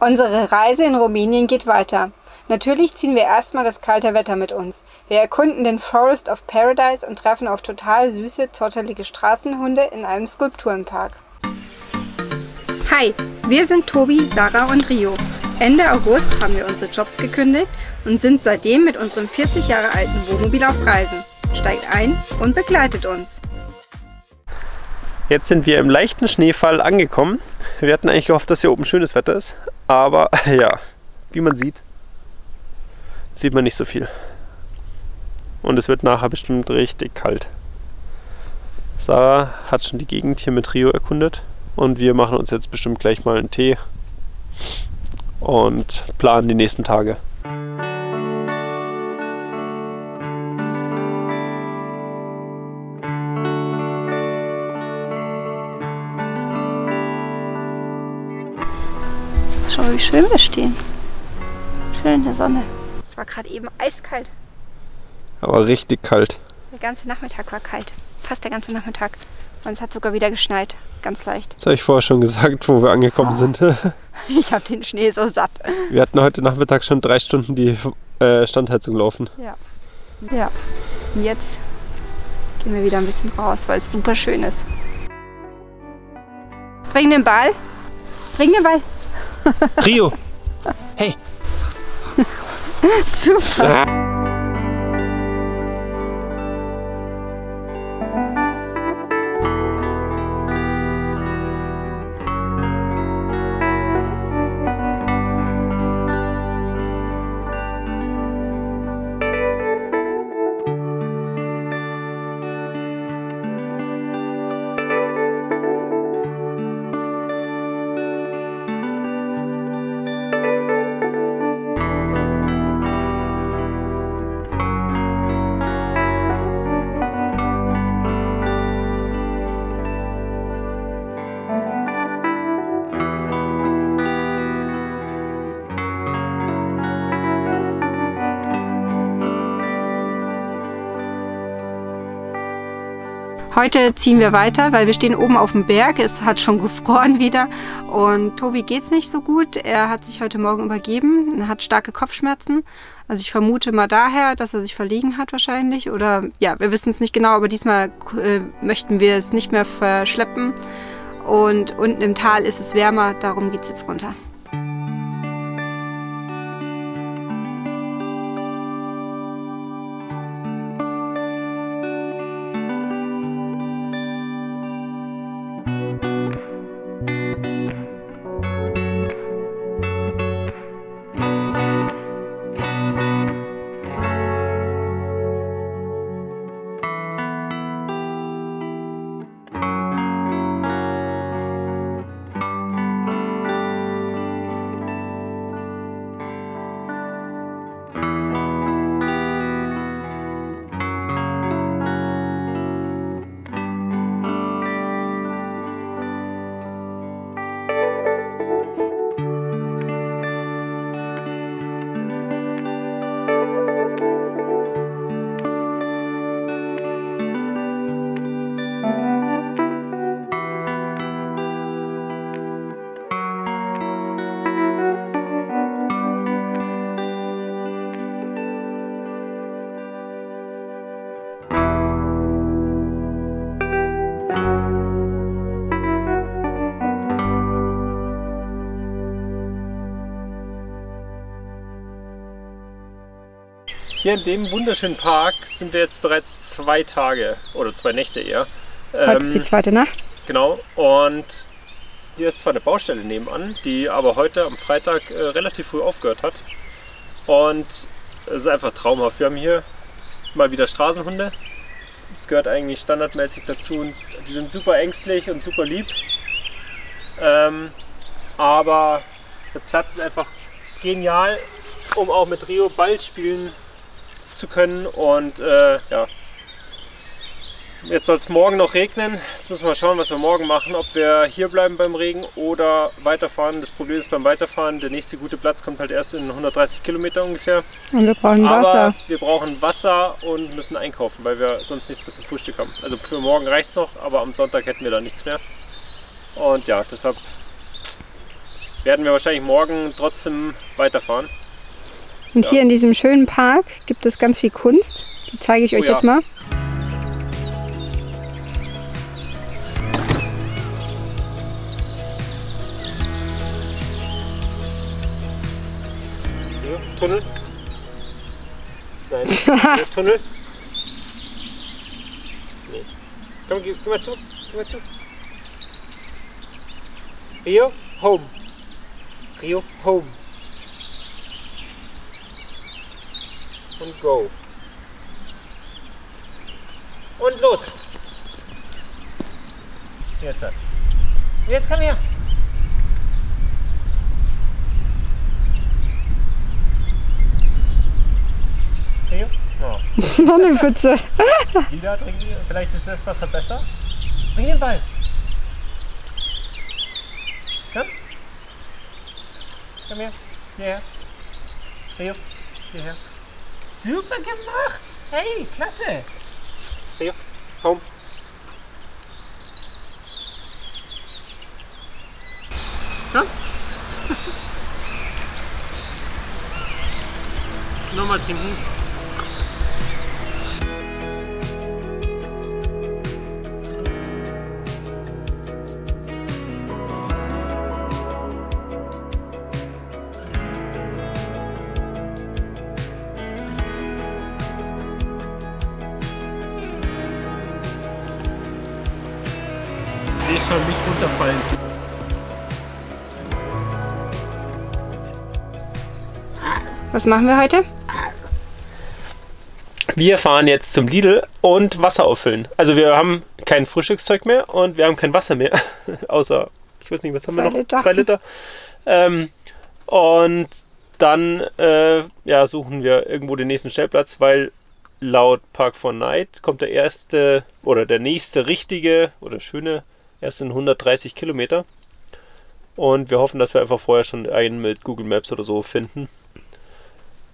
Unsere Reise in Rumänien geht weiter. Natürlich ziehen wir erstmal das kalte Wetter mit uns. Wir erkunden den Forest of Paradise und treffen auf total süße, zottelige Straßenhunde in einem Skulpturenpark. Hi, wir sind Tobi, Sarah und Rio. Ende August haben wir unsere Jobs gekündigt und sind seitdem mit unserem 40 Jahre alten Wohnmobil auf Reisen. Steigt ein und begleitet uns. Jetzt sind wir im leichten Schneefall angekommen. Wir hatten eigentlich gehofft, dass hier oben schönes Wetter ist, aber ja, wie man sieht man nicht so viel. Und es wird nachher bestimmt richtig kalt. Sarah hat schon die Gegend hier mit Rio erkundet und wir machen uns jetzt bestimmt gleich mal einen Tee und planen die nächsten Tage. Schau mal, wie schön wir stehen. Schön in der Sonne. Es war gerade eben eiskalt. Aber richtig kalt. Der ganze Nachmittag war kalt. Fast der ganze Nachmittag. Und es hat sogar wieder geschneit. Ganz leicht. Das habe ich vorher schon gesagt, wo wir angekommen sind. Ich habe den Schnee so satt. Wir hatten heute Nachmittag schon 3 Stunden die Standheizung laufen. Ja. Ja. Und jetzt gehen wir wieder ein bisschen raus, weil es super schön ist. Bring den Ball. Bring den Ball. Rio! Hey! Super! Heute ziehen wir weiter, weil wir stehen oben auf dem Berg. Es hat schon gefroren wieder und Tobi geht's nicht so gut. Er hat sich heute Morgen übergeben, er hat starke Kopfschmerzen. Also ich vermute mal daher, dass er sich verlegen hat wahrscheinlich. Oder ja, wir wissen es nicht genau, aber diesmal möchten wir es nicht mehr verschleppen. Und unten im Tal ist es wärmer, darum geht's jetzt runter. Hier in dem wunderschönen Park sind wir jetzt bereits 2 Tage oder 2 Nächte eher. Heute ist die zweite Nacht. Genau, und hier ist zwar eine Baustelle nebenan, die aber heute am Freitag relativ früh aufgehört hat. Und es ist einfach traumhaft. Wir haben hier mal wieder Straßenhunde. Das gehört eigentlich standardmäßig dazu und die sind super ängstlich und super lieb. Aber der Platz ist einfach genial, um auch mit Rio Ball spielen zu können. Und ja, jetzt soll es morgen noch regnen. Jetzt müssen wir mal schauen, was wir morgen machen, ob wir hier bleiben beim Regen oder weiterfahren. Das Problem ist beim Weiterfahren, der nächste gute Platz kommt halt erst in 130 Kilometer ungefähr. Und wir brauchen Wasser. Aber wir brauchen Wasser und müssen einkaufen, weil wir sonst nichts mehr zum Frühstück haben. Also für morgen reicht es noch, aber am Sonntag hätten wir da nichts mehr. Und ja, deshalb werden wir wahrscheinlich morgen trotzdem weiterfahren. Und hier in diesem schönen Park gibt es ganz viel Kunst. Die zeige ich euch jetzt mal. Tunnel? Nein, Tunnel? Nee. Komm, geh mal zu. Geh mal zu. Rio, home. Rio, home. Und go. Und los. Jetzt. Jetzt komm her. Rio? Oh. Noch eine Pfütze. Wieder trinken wir. Vielleicht ist das Wasser besser. Bring den Ball. Komm. Komm her. Hierher. Rio. Hierher. Super gemacht. Hey, klasse. Rio. Komm. Komm. Nochmal trinken. Ich sehe schon mich runterfallen. Was machen wir heute? Wir fahren jetzt zum Lidl und Wasser auffüllen. Also wir haben kein Frühstückszeug mehr und wir haben kein Wasser mehr. Außer, ich weiß nicht, was haben wir noch? 2 Liter. Und dann ja, suchen wir irgendwo den nächsten Stellplatz, weil laut Park4Night kommt der erste oder der nächste richtige oder schöne erst in 130 Kilometer. Und wir hoffen, dass wir einfach vorher schon einen mit Google Maps oder so finden,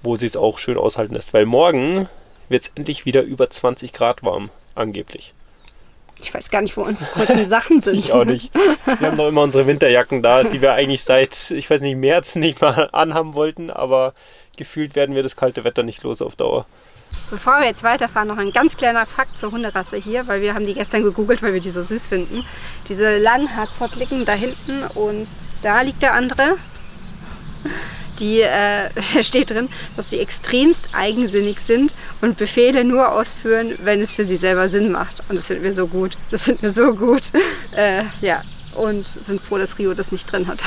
wo sie es auch schön aushalten lässt. Weil morgen wird es endlich wieder über 20 Grad warm, angeblich. Ich weiß gar nicht, wo unsere kurzen Sachen sind. Ich auch nicht. Wir haben noch immer unsere Winterjacken da, die wir eigentlich seit, ich weiß nicht, März nicht mal anhaben wollten, aber gefühlt werden wir das kalte Wetter nicht los auf Dauer. Bevor wir jetzt weiterfahren, noch ein ganz kleiner Fakt zur Hunderasse hier, weil wir haben die gestern gegoogelt, weil wir die so süß finden. Diese langen Harzort liegen da hinten und da liegt der andere. Da steht drin, dass sie extremst eigensinnig sind und Befehle nur ausführen, wenn es für sie selber Sinn macht. Und das finden wir so gut. Das finden wir so gut. Ja, und sind froh, dass Rio das nicht drin hat.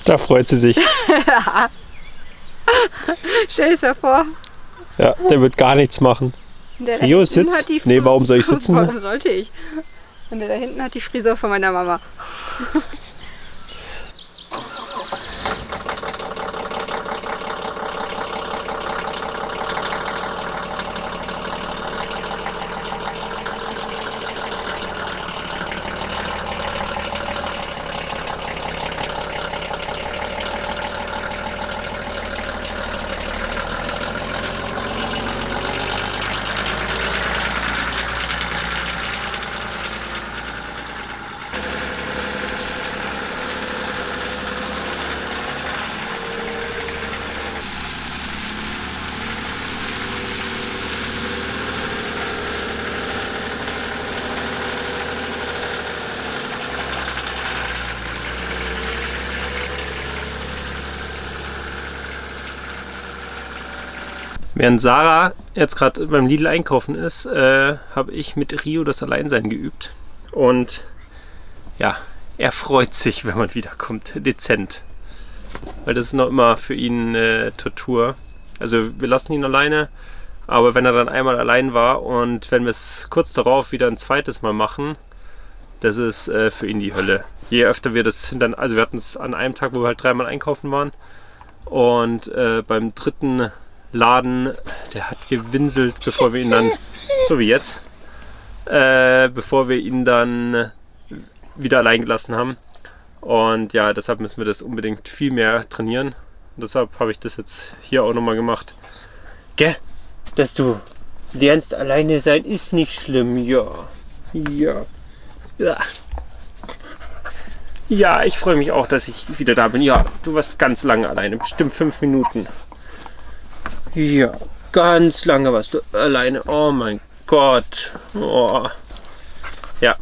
Da freut sie sich. Stell es dir vor. Ja, der wird gar nichts machen. Rio sitzt. Nee, warum soll ich sitzen? Warum sollte ich? Und der da hinten hat die Frisur von meiner Mama. Während Sarah jetzt gerade beim Lidl einkaufen ist, habe ich mit Rio das Alleinsein geübt. Und ja, er freut sich, wenn man wiederkommt, dezent. Weil das ist noch immer für ihn eine Tortur. Also wir lassen ihn alleine, aber wenn er dann einmal allein war und wenn wir es kurz darauf wieder ein zweites Mal machen, das ist für ihn die Hölle. Je öfter wir das dann, also wir hatten es an einem Tag, wo wir halt 3-mal einkaufen waren. Und beim dritten Laden, der hat gewinselt, bevor wir ihn dann, so wie jetzt, bevor wir ihn dann wieder allein gelassen haben. Und ja, deshalb müssen wir das unbedingt viel mehr trainieren. Und deshalb habe ich das jetzt hier auch nochmal gemacht. Gell? Dass du lernst, alleine sein ist nicht schlimm, ja. Ja. Ja. Ja, ich freue mich auch, dass ich wieder da bin. Ja, du warst ganz lange alleine, bestimmt 5 Minuten. Ja, ganz lange warst du alleine. Oh mein Gott. Oh. Ja,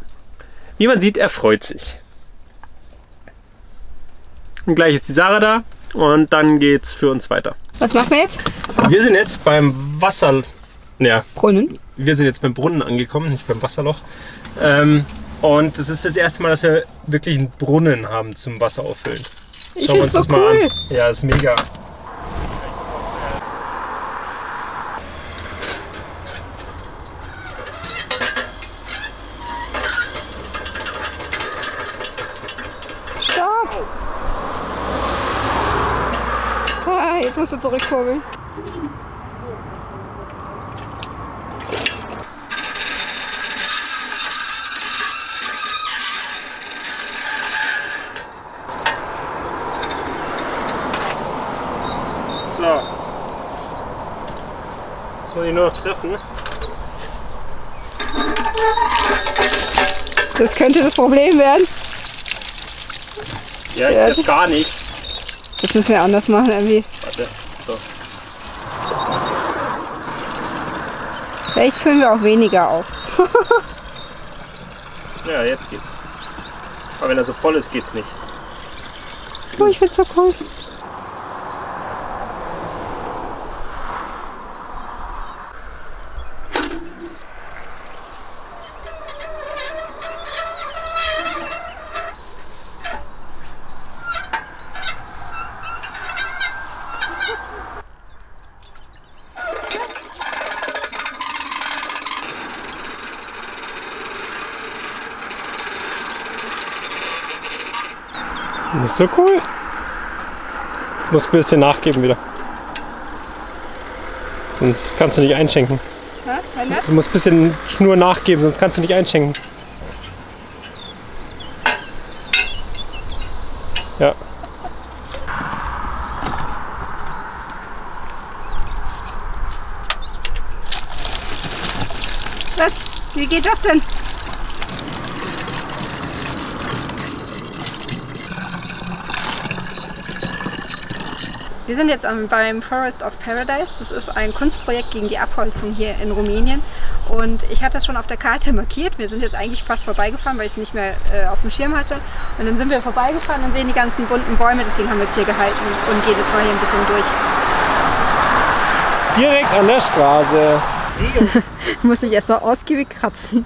wie man sieht, er freut sich. Und gleich ist die Sarah da und dann geht's für uns weiter. Was machen wir jetzt? Wir sind jetzt beim Wasser... Ja, Brunnen. wir sind jetzt beim Brunnen angekommen, nicht beim Wasserloch. Und es ist das erste Mal, dass wir wirklich einen Brunnen haben zum Wasser auffüllen. Schauen wir uns das mal an. Ja, ist mega. Stopp! Ah, jetzt musst du zurückkurbeln. So. Jetzt muss ich nur noch treffen. Das könnte das Problem werden. Ja, ich treffe gar nicht. Das müssen wir anders machen irgendwie. Warte. So. Vielleicht füllen wir auch weniger auf. Ja, jetzt geht's. Aber wenn er so voll ist, geht's nicht. Oh, ich find's so cool. Das ist so cool. Jetzt musst du ein bisschen nachgeben wieder. Sonst kannst du nicht einschenken. Ja, wenn das? Du musst ein bisschen Schnur nachgeben, sonst kannst du nicht einschenken. Ja. Was? Wie geht das denn? Wir sind jetzt beim Forest of Paradise. Das ist ein Kunstprojekt gegen die Abholzung hier in Rumänien. Und ich hatte es schon auf der Karte markiert. Wir sind jetzt eigentlich fast vorbeigefahren, weil ich es nicht mehr auf dem Schirm hatte. Und dann sind wir vorbeigefahren und sehen die ganzen bunten Bäume. Deswegen haben wir jetzt hier gehalten und gehen jetzt mal hier ein bisschen durch. Direkt an der Straße. Muss ich erst noch ausgiebig kratzen.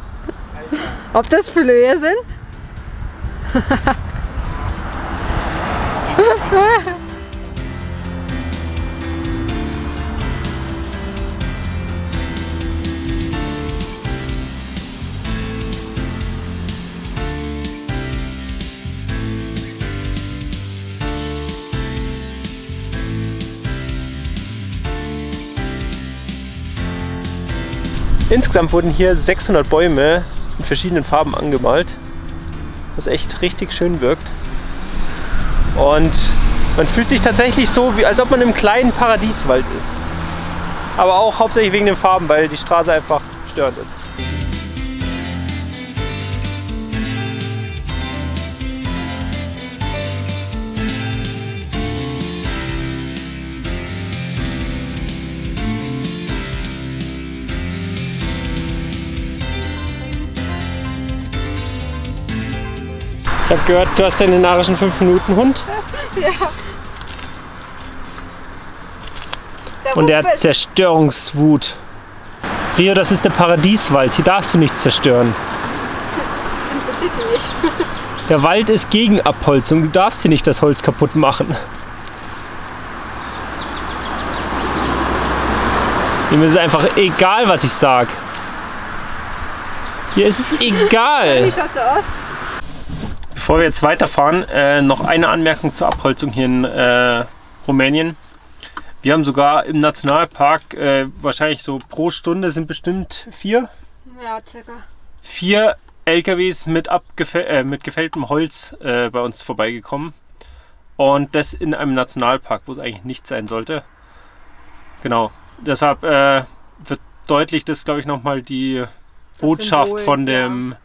Ob das Flöhe sind? Insgesamt wurden hier 600 Bäume in verschiedenen Farben angemalt, was echt richtig schön wirkt. Und man fühlt sich tatsächlich so, als ob man im kleinen Paradieswald ist. Aber auch hauptsächlich wegen den Farben, weil die Straße einfach störend ist. Ich habe gehört, du hast einen narischen 5-Minuten-Hund. Ja. Und der hat Zerstörungswut. Rio, das ist der Paradieswald. Hier darfst du nichts zerstören. Das interessiert dich nicht. Der Wald ist gegen Abholzung. Du darfst hier nicht das Holz kaputt machen. Ihm ist es einfach egal, was ich sag. Hier ist es egal. Wie schaust du aus? Bevor wir jetzt weiterfahren, noch eine Anmerkung zur Abholzung hier in Rumänien. Wir haben sogar im Nationalpark wahrscheinlich so pro Stunde sind bestimmt 4 LKWs mit gefälltem Holz bei uns vorbeigekommen. Und das in einem Nationalpark, wo es eigentlich nicht sein sollte. Genau, deshalb verdeutlicht das, glaube ich, nochmal die Botschaft Symbol, von dem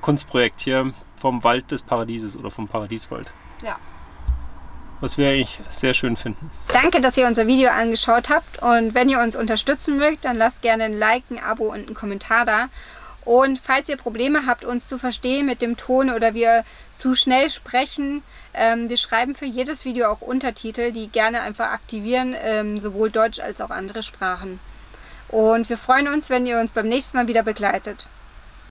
Kunstprojekt hier vom Wald des Paradieses oder vom Paradieswald. Ja. Was wir eigentlich sehr schön finden. Danke, dass ihr unser Video angeschaut habt, und wenn ihr uns unterstützen mögt, dann lasst gerne ein Like, ein Abo und einen Kommentar da. Und falls ihr Probleme habt, uns zu verstehen mit dem Ton oder wir zu schnell sprechen, wir schreiben für jedes Video auch Untertitel, die gerne einfach aktivieren, sowohl Deutsch als auch andere Sprachen. Und wir freuen uns, wenn ihr uns beim nächsten Mal wieder begleitet.